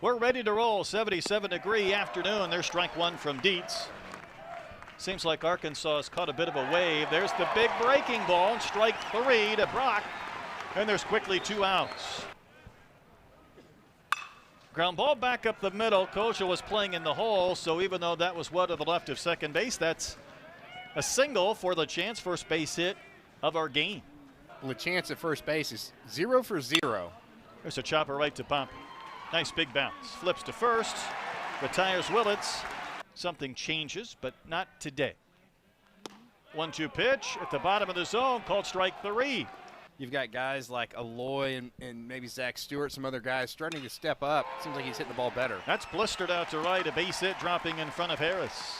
We're ready to roll. 77-degree afternoon. There's strike one from Dietz. Seems like Arkansas has caught a bit of a wave. There's the big breaking ball. Strike three to Brock. And there's quickly 2 outs. Ground ball back up the middle. Kojal was playing in the hole, so even though that was well to the left of second base, that's a single for LeChance, first base hit of our game. LeChance at first base is 0 for 0. There's a chopper right to Pompey. Nice big bounce. Flips to first. Retires Willits. Something changes, but not today. 1-2 pitch at the bottom of the zone, called strike three. You've got guys like Aloy and maybe Zach Stewart, some other guys starting to step up. Seems like he's hitting the ball better. That's blistered out to right, a base hit dropping in front of Harris.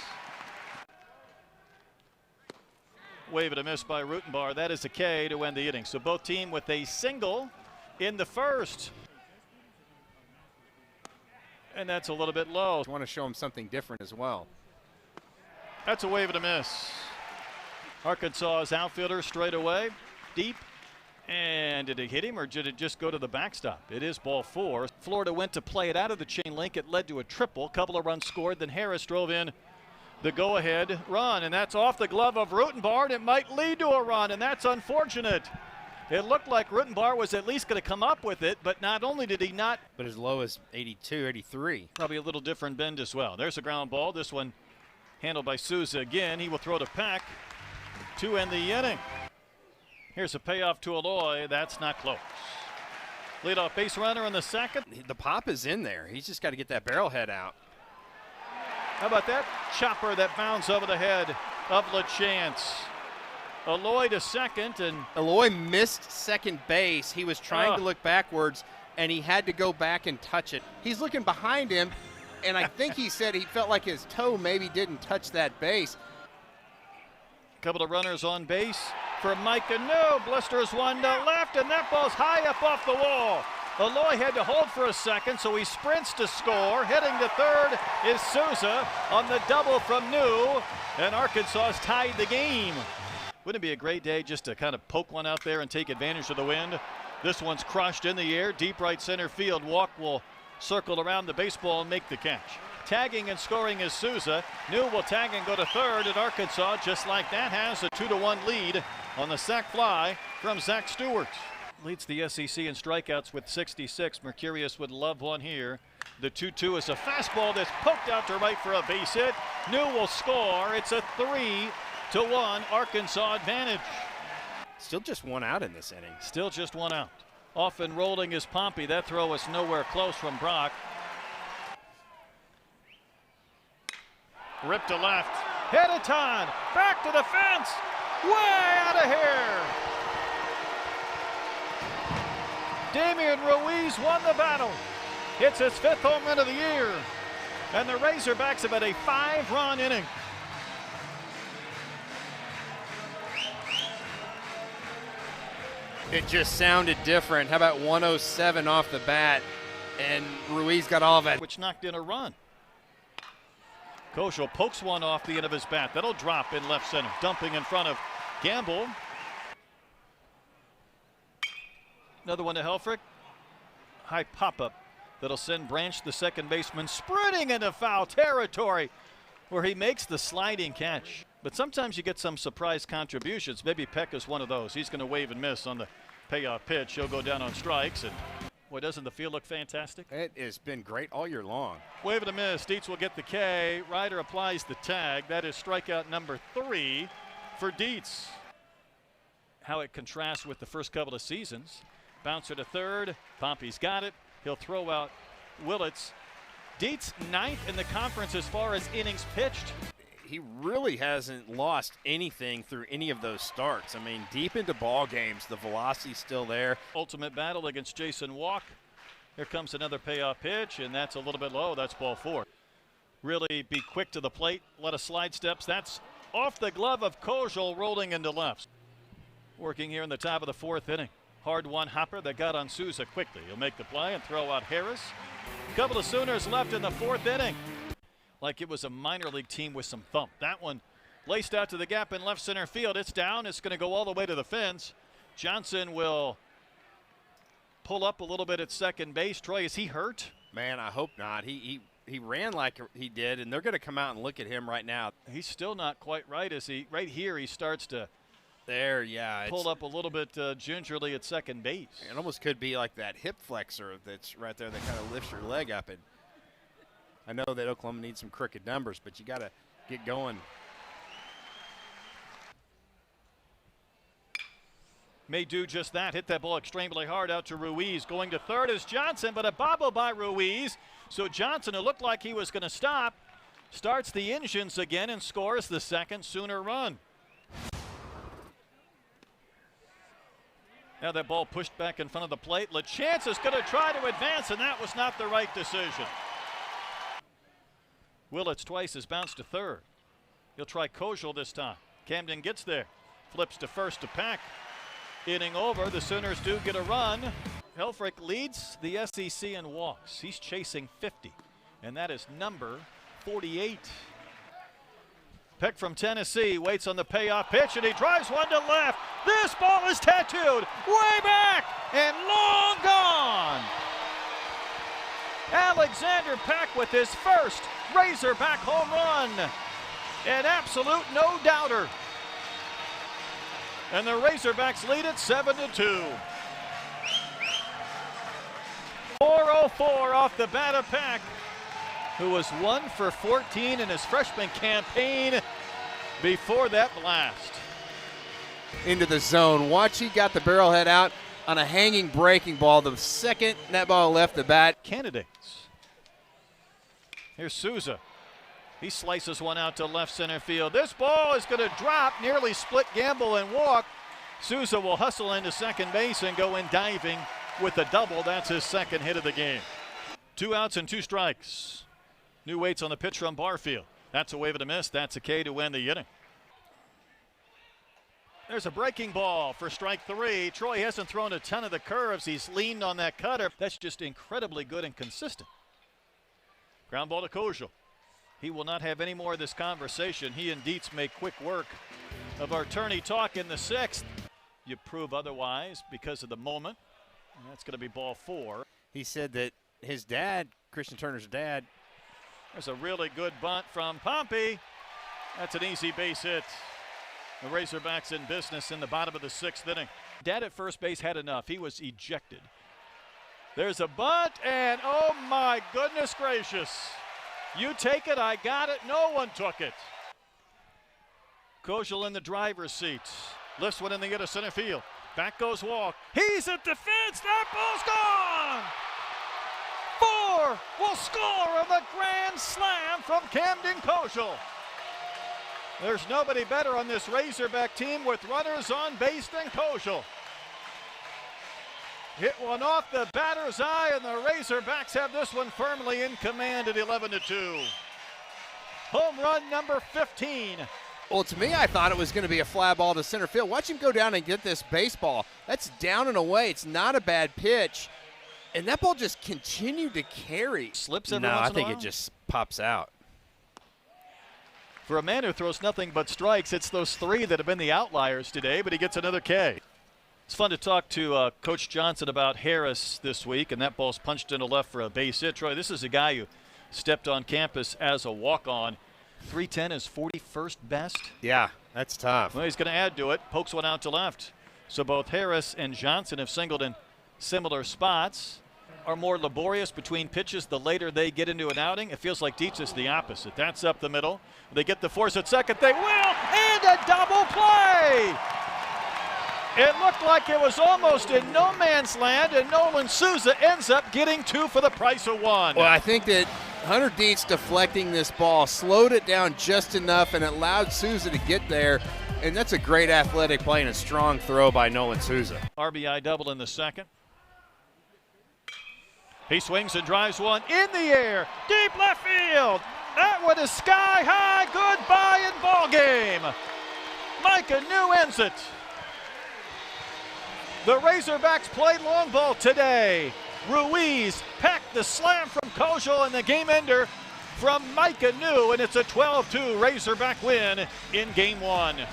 Wave and a miss by Rutenbar. That is a K to end the inning. So both team with a single in the first. And that's a little bit low. I want to show him something different as well. That's a wave and a miss. Arkansas's outfielder straight away, deep. And did it hit him or did it just go to the backstop? It is ball 4. Florida went to play it out of the chain link. It led to a triple. Couple of runs scored. Then Harris drove in the go-ahead run. And that's off the glove of Rutenbar. And it might lead to a run. And that's unfortunate. It looked like Rutenbar was at least going to come up with it. But not only did he not. But as low as 82, 83. Probably a little different bend as well. There's a ground ball. This one handled by Souza again. He will throw to Peck to end the inning. Here's a payoff to Aloy. That's not close. Leadoff base runner in the second. The pop is in there. He's just got to get that barrel head out. How about that chopper that bounds over the head of LeChance? Aloy to second, and Aloy missed second base. He was trying to look backwards, and he had to go back and touch it. He's looking behind him, and I think he said he felt like his toe maybe didn't touch that base. Couple of runners on base for Micah. No, blisters one to left, and that ball's high up off the wall. Aloy had to hold for a second, so he sprints to score. Heading to third is Souza on the double from New, and Arkansas has tied the game. Wouldn't it be a great day just to kind of poke one out there and take advantage of the wind? This one's crushed in the air, deep right center field. Walk will circle around the baseball and make the catch. Tagging and scoring is Souza. New will tag and go to third, and Arkansas, just like that, has a 2-1 lead on the sac fly from Zach Stewart. Leads the SEC in strikeouts with 66. Mercurius would love one here. The 2-2 is a fastball that's poked out to right for a base hit. New will score. It's a 3-1 Arkansas advantage. Still just one out in this inning. Still just one out. Off and rolling is Pompey. That throw is nowhere close from Brock. Ripped to left. Headaton. Back to the fence. Way out of here. Damian Ruiz won the battle. It's his 5th home run of the year. And the Razorbacks have had a 5-run inning. It just sounded different. How about 107 off the bat? And Ruiz got all of it. Which knocked in a run. Kojal pokes one off the end of his bat. That'll drop in left center. Dumping in front of Gamble. Another one to Helfrich. High pop-up that'll send Branch, the second baseman, sprinting into foul territory where he makes the sliding catch. But sometimes you get some surprise contributions. Maybe Peck is one of those. He's going to wave and miss on the payoff pitch. He'll go down on strikes. And boy, doesn't the field look fantastic? It has been great all year long. Wave and a miss. Dietz will get the K. Ryder applies the tag. That is strikeout number 3 for Dietz. How it contrasts with the first couple of seasons. Bouncer to third. Pompey's got it. He'll throw out Willits. Dietz 9th in the conference as far as innings pitched. He really hasn't lost anything through any of those starts. I mean, deep into ball games, the velocity's still there. Ultimate battle against Jason Walk. Here comes another payoff pitch, and that's a little bit low. That's ball 4. Really be quick to the plate. A lot of slide steps. That's off the glove of Kojal, rolling into left. Working here in the top of the 4th inning. Hard one hopper that got on Souza quickly. He'll make the play and throw out Harris. A couple of Sooners left in the 4th inning. Like it was a minor league team with some thump. That one laced out to the gap in left center field. It's down. It's going to go all the way to the fence. Johnson will pull up a little bit at second base. Troy, is he hurt? Man, I hope not. He ran like he did, and they're going to come out and look at him right now. He's still not quite right as right here he starts to pull up a little bit gingerly at second base. It almost could be like that hip flexor that's right there that kind of lifts your leg up. And I know that Oklahoma needs some crooked numbers, but you got to get going. May do just that. Hit that ball extremely hard out to Ruiz. Going to third is Johnson, but a bobble by Ruiz. So Johnson, who looked like he was going to stop, starts the engines again and scores the second Sooner run. Now that ball pushed back in front of the plate. LaChance is going to try to advance, and that was not the right decision. Willits twice has bounced to third. He'll try Kojal this time. Camden gets there. Flips to first to Pack. Inning over, the Sooners do get a run. Helfrich leads the SEC in walks. He's chasing 50, and that is number 48. Peck from Tennessee waits on the payoff pitch, and he drives one to left. This ball is tattooed way back and long gone. Alexander Peck with his first Razorback home run. An absolute no-doubter. And the Razorbacks lead it 7-2. 404 off the bat of Peck, who was 1 for 14 in his freshman campaign before that blast. Into the zone. Watch, he got the barrel head out on a hanging breaking ball. The second that ball left the bat. Candidates. Here's Souza. He slices one out to left center field. This ball is going to drop, nearly split Gamble and walk. Souza will hustle into second base and go in diving with a double. That's his second hit of the game. 2 outs and 2 strikes. New weights on the pitch from Barfield. That's a wave and a miss. That's a K to win the inning. There's a breaking ball for strike 3. Troy hasn't thrown a ton of the curves. He's leaned on that cutter. That's just incredibly good and consistent. Ground ball to Kojal. He will not have any more of this conversation. He and Dietz make quick work of our tourney talk in the 6th. You prove otherwise because of the moment. And that's going to be ball 4. He said that his dad, Christian Turner's dad. There's a really good bunt from Pompey. That's an easy base hit. The Razorbacks in business in the bottom of the 6th inning. Dad at first base had enough. He was ejected. There's a bunt, and oh my goodness gracious. You take it, I got it, no one took it. Kojal in the driver's seat. Lifts one in the air to center field. Back goes Walk. He's at defense, that ball's gone! 4 will score on the grand slam from Camden Kojal. There's nobody better on this Razorback team with runners on base than Kojal. Hit one off the batter's eye, and the Razorbacks have this one firmly in command at 11-2. Home run number 15. Well, to me, I thought it was going to be a fly ball to center field. Watch him go down and get this baseball. That's down and away. It's not a bad pitch. And that ball just continued to carry. Slips every once in a while? I think it just pops out. For a man who throws nothing but strikes, it's those 3 that have been the outliers today, but he gets another K. It's fun to talk to Coach Johnson about Harris this week, and that ball's punched into left for a base hit. Troy, this is a guy who stepped on campus as a walk-on. 310 is 41st best. Yeah, that's tough. Well, he's going to add to it. Pokes one out to left. So both Harris and Johnson have singled in similar spots. Are more laborious between pitches the later they get into an outing. It feels like Dietz is the opposite. That's up the middle. They get the force at second. They will, and a double play. It looked like it was almost in no man's land, and Nolan Souza ends up getting 2 for the price of 1. Well, I think that Hunter Dietz deflecting this ball slowed it down just enough and allowed Souza to get there, and that's a great athletic play and a strong throw by Nolan Souza. RBI double in the second. He swings and drives one in the air, deep left field. That one is sky high. Goodbye in ball game. Micah New ends it. The Razorbacks played long ball today. Ruiz packed the slam from Kojal and the game ender from Micah New, and it's a 12-2 Razorback win in Game 1.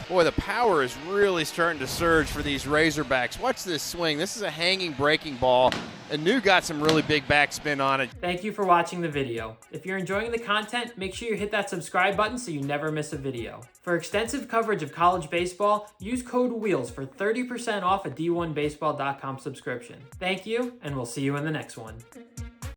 Boy, the power is really starting to surge for these Razorbacks. Watch this swing. This is a hanging breaking ball. And New got some really big backspin on it. Thank you for watching the video. If you're enjoying the content, make sure you hit that subscribe button so you never miss a video. For extensive coverage of college baseball, use code WHEELS for 30% off a D1baseball.com subscription. Thank you, and we'll see you in the next one.